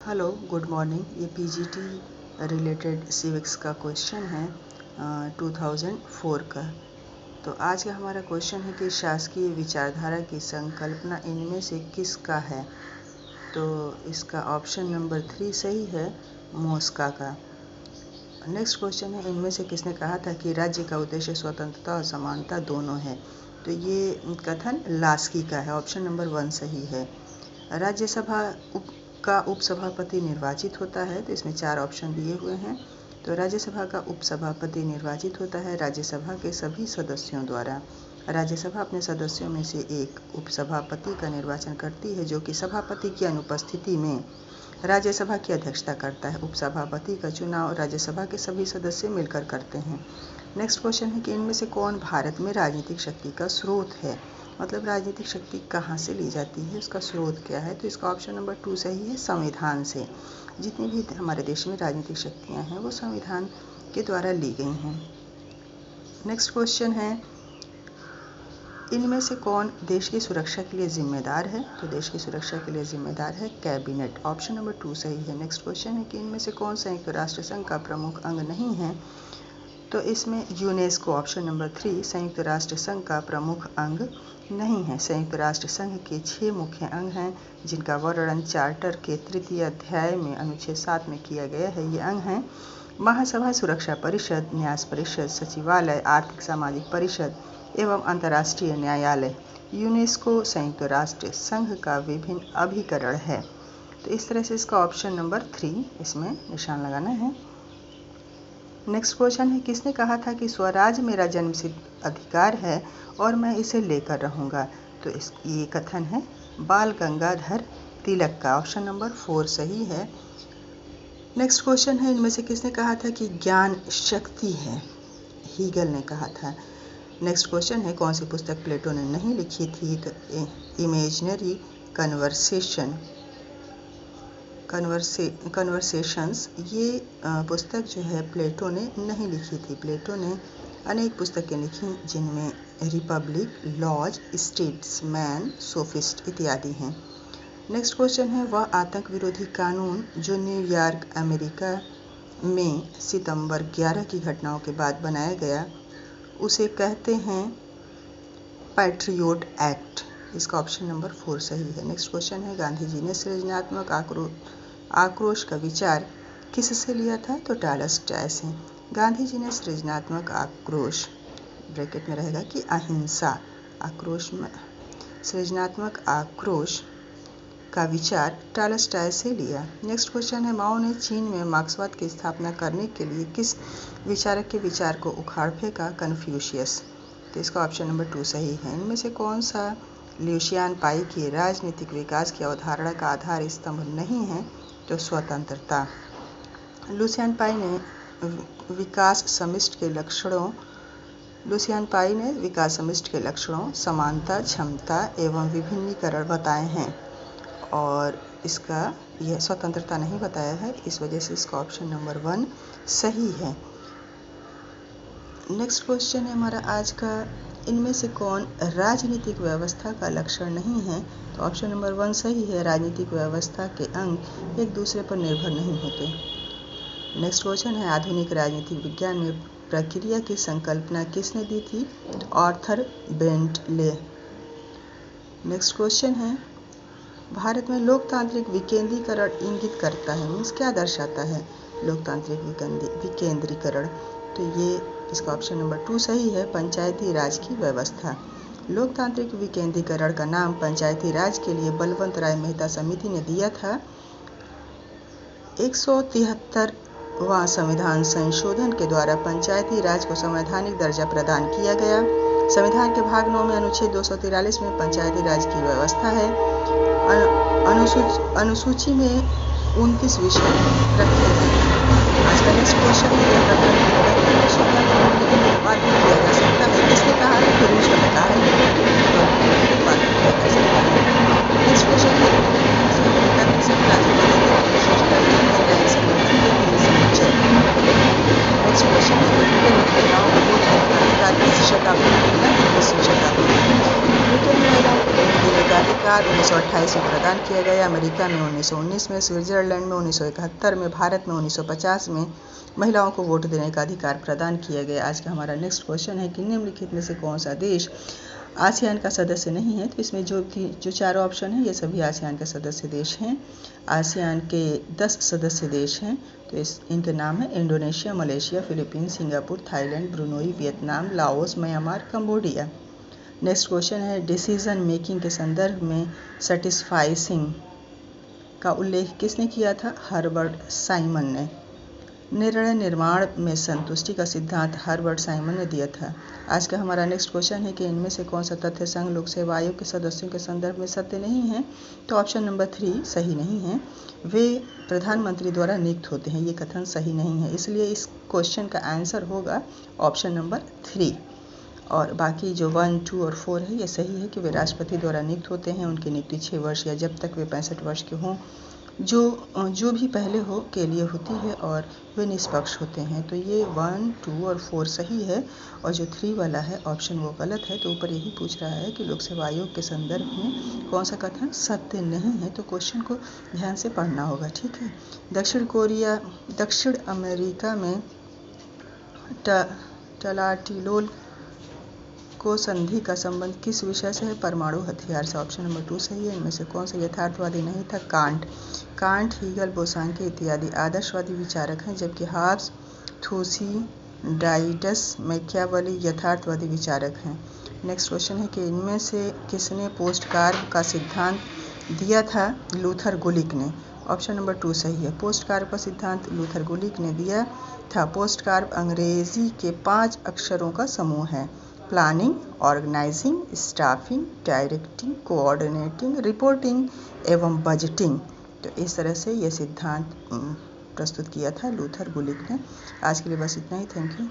Hello, good morning. ये PGT related civics का question है 2004 का। तो आज का हमारा क्वेश्चन है कि शासकीय विचारधारा की संकल्पना इनमें से किसका है। तो इसका ऑप्शन नंबर 3 सही है, मोस्का का। नेक्स्ट क्वेश्चन है, इनमें से किसने कहा था कि राज्य का उद्देश्य स्वतंत्रता और समानता दोनों है। तो ये कथन लास्की का है। ऑप्शन नंबर 1 सही है। राज्यसभा का उपसभापति निर्वाचित होता है। तो इसमें 4 ऑप्शन दिए हुए हैं। तो राज्यसभा का उपसभापति निर्वाचित होता है राज्यसभा के सभी सदस्यों द्वारा। राज्यसभा अपने सदस्यों में से एक उपसभापति का निर्वाचन करती है, जो कि सभापति की अनुपस्थिति में राज्यसभा की अध्यक्षता करता है। उपसभापति का चुनाव राज्यसभा के सभी सदस्य मिलकर करते हैं। नेक्स्ट क्वेश्चन है कि इनमें से कौन भारत में राजनीतिक शक्ति का स्रोत है। मतलब राजनीतिक शक्ति कहाँ से ली जाती है, उसका स्रोत क्या है। तो इसका ऑप्शन नंबर 2 सही है, संविधान से। जितनी भी हमारे देश में राजनीतिक शक्तियाँ हैं वो संविधान के द्वारा ली गई हैं। नेक्स्ट क्वेश्चन है, इनमें से कौन देश की सुरक्षा के लिए जिम्मेदार है। तो देश की सुरक्षा के लिए जिम्मेदार है कैबिनेट। ऑप्शन नंबर 2 सही है। नेक्स्ट क्वेश्चन है कि इनमें से कौन संयुक्त राष्ट्र संघ का प्रमुख अंग नहीं है। तो इसमें यूनेस्को। ऑप्शन नंबर 3 संयुक्त राष्ट्र संघ का प्रमुख अंग नहीं है। संयुक्त राष्ट्र संघ के 6 मुख्य अंग हैं, जिनका वर्णन चार्टर के 3 अध्याय में अनुच्छेद 7 में किया गया है। ये अंग हैं महासभा, सुरक्षा परिषद, न्यास परिषद, सचिवालय, आर्थिक सामाजिक परिषद एवं अंतर्राष्ट्रीय न्यायालय। यूनेस्को संयुक्त राष्ट्र संघ का विभिन्न अभिकरण है। तो इस तरह से इसका ऑप्शन नंबर 3 इसमें निशान लगाना है। नेक्स्ट क्वेश्चन है, किसने कहा था कि स्वराज मेरा जन्मसिद्ध अधिकार है और मैं इसे लेकर रहूँगा। तो ये कथन है बाल गंगाधर तिलक का। ऑप्शन नंबर 4 सही है। नेक्स्ट क्वेश्चन है, इनमें से किसने कहा था कि ज्ञान शक्ति है। हीगल ने कहा था। नेक्स्ट क्वेश्चन है, कौन सी पुस्तक प्लेटो ने नहीं लिखी थी। तो इमेजिनरी कन्वर्सेशंस ये पुस्तक जो है प्लेटो ने नहीं लिखी थी। प्लेटो ने अनेक पुस्तकें लिखी, जिनमें रिपब्लिक, लॉज, स्टेट्समैन, सोफिस्ट इत्यादि हैं। नेक्स्ट क्वेश्चन है, वह आतंक विरोधी कानून जो न्यूयॉर्क अमेरिका में सितंबर 11 की घटनाओं के बाद बनाया गया, उसे कहते हैं पैट्रियोट एक्ट। इसका ऑप्शन नंबर 4 सही है। नेक्स्ट क्वेश्चन है, गांधी जी ने सृजनात्मक आक्रोश का विचार किससे लिया था। तो टॉलस्टॉय से। गांधी जी ने सृजनात्मक आक्रोश, ब्रैकेट में रहेगा कि अहिंसा आक्रोश में, सृजनात्मक आक्रोश का विचार टॉलस्टॉय से लिया। नेक्स्ट क्वेश्चन है, माओ ने चीन में मार्क्सवाद की स्थापना करने के लिए किस विचारक के विचार को उखाड़ फेंका। कन्फ्यूशियस। तो इसका ऑप्शन नंबर 2 सही है। इनमें से कौन सा ल्यूशियान पाई की राजनीतिक विकास की अवधारणा का आधार स्तंभ नहीं है। तो स्वतंत्रता। लुसियान पाई ने विकास समिष्ट के लक्षणों समानता, क्षमता एवं विभिन्नीकरण बताए हैं, और इसका यह स्वतंत्रता नहीं बताया है। इस वजह से इसका ऑप्शन नंबर 1 सही है। नेक्स्ट क्वेश्चन है हमारा आज का, इनमें से कौन राजनीतिक व्यवस्था का लक्षण नहीं है। तो ऑप्शन नंबर 1 सही है। राजनीतिक व्यवस्था के अंग एक दूसरे पर निर्भर नहीं होते। नेक्स्ट क्वेश्चन है, आधुनिक राजनीतिक विज्ञान में प्रक्रिया की संकल्पना किसने दी थी। Arthur Bentley. नेक्स्ट क्वेश्चन है, भारत में लोकतांत्रिक विकेंद्रीकरण इंगित करता है, मीन्स क्या दर्शाता है लोकतांत्रिक विकेंद्रीकरण। तो ये इसका ऑप्शन नंबर 2 सही है, पंचायती राज की व्यवस्था। लोकतांत्रिक विकेंद्रीकरण का नाम पंचायती राज के लिए बलवंत राय मेहता समिति ने दिया था। 173वां संविधान संशोधन के द्वारा पंचायती राज को संवैधानिक दर्जा प्रदान किया गया। संविधान के भाग 9 में अनुच्छेद 243 में पंचायती राज की व्यवस्था है। अनुसूची में 29 विषय रखे हैं। आज का नेक्स्ट क्वेश्चन है, बात किया जा सकता है। किसने कहा है कि रूस ने कहा है बात किया जा सकता है। नेक्स्ट क्वेश्चन है, नेक्स्ट क्वेश्चन है, ब्रिटेन में महिलाओं को वोट देने का अधिकार किस शताब्दी में मिला। 19वीं शताब्दी में ब्रिटेन में महिलाओं को वोट देने का अधिकार पुरस्कार 1928 में प्रदान किया गया, अमेरिका में 1919 में, स्विट्जरलैंड में 1971 में, भारत में 1950 में महिलाओं को वोट देने का अधिकार प्रदान किया गया। आज का हमारा नेक्स्ट क्वेश्चन है कि निम्नलिखित में से कौन सा देश आसियान का सदस्य नहीं है। तो इसमें जो चारों ऑप्शन हैं ये सभी आसियान के सदस्य देश हैं। आसियान के 10 सदस्य देश हैं। तो इनके नाम है Indonesia, Malaysia, Philippines, Singapore, Thailand, Brunei, Vietnam, Laos, Myanmar, Cambodia. Next question है डिसीजन मेकिंग के संदर्भ में सेटिस्फाइसिंग का उल्लेख किसने किया था? हर्बर्ट साइमन ने। निर्णय निर्माण में संतुष्टि का सिद्धांत हर्बर्ट साइमन ने दिया था। आज का हमारा नेक्स्ट क्वेश्चन है कि इनमें से कौन सा तथ्य संघ लोक सेवा आयोग के सदस्यों के संदर्भ में सत्य नहीं है? तो ऑप्शन नंबर 3 सही नहीं है। वे प्रधानमंत्री द्वारा नियुक्त होते हैं, ये कथन सही नहीं है। इसलिए इस क्वेश्चन का आंसर होगा ऑप्शन नंबर 3। और बाकी जो 1, 2 और 4 है ये सही है कि वे राष्ट्रपति द्वारा नियुक्त होते हैं। उनकी नियुक्ति 6 वर्ष या जब तक वे 65 वर्ष के हों जो भी पहले हो के लिए होती है और वे निष्पक्ष होते हैं। तो ये 1, 2 और 4 सही है और जो 3 वाला है ऑप्शन वो गलत है। तो ऊपर यही पूछ रहा है कि लोक सेवा आयोग के संदर्भ में कौन सा कथन सत्य नहीं है। तो क्वेश्चन को ध्यान से पढ़ना होगा, ठीक है। दक्षिण अमेरिका में टलाटिलोल को संधि का संबंध किस विषय से है? परमाणु हथियार से। ऑप्शन नंबर 2 सही है। इनमें से कौन सा यथार्थवादी नहीं था? कांट, हीगल, बोसांके इत्यादि आदर्शवादी विचारक हैं, जबकि हाब्स, थुसीडाइडस, मैकियावेली यथार्थवादी विचारक हैं। नेक्स्ट क्वेश्चन है कि इनमें से किसने पोस्टकार्ब का सिद्धांत दिया था? लूथर गुलिक ने। ऑप्शन नंबर 2 सही है। पोस्टकार्ब का सिद्धांत लूथर गुलिक ने दिया था। पोस्टकार्ब अंग्रेजी के 5 अक्षरों का समूह है। Planning, organising, staffing, directing, coordinating, reporting एवं बजटिंग। तो इस तरह से यह सिद्धांत प्रस्तुत किया था लूथर गुलिक ने। आज के लिए बस इतना ही। Thank you.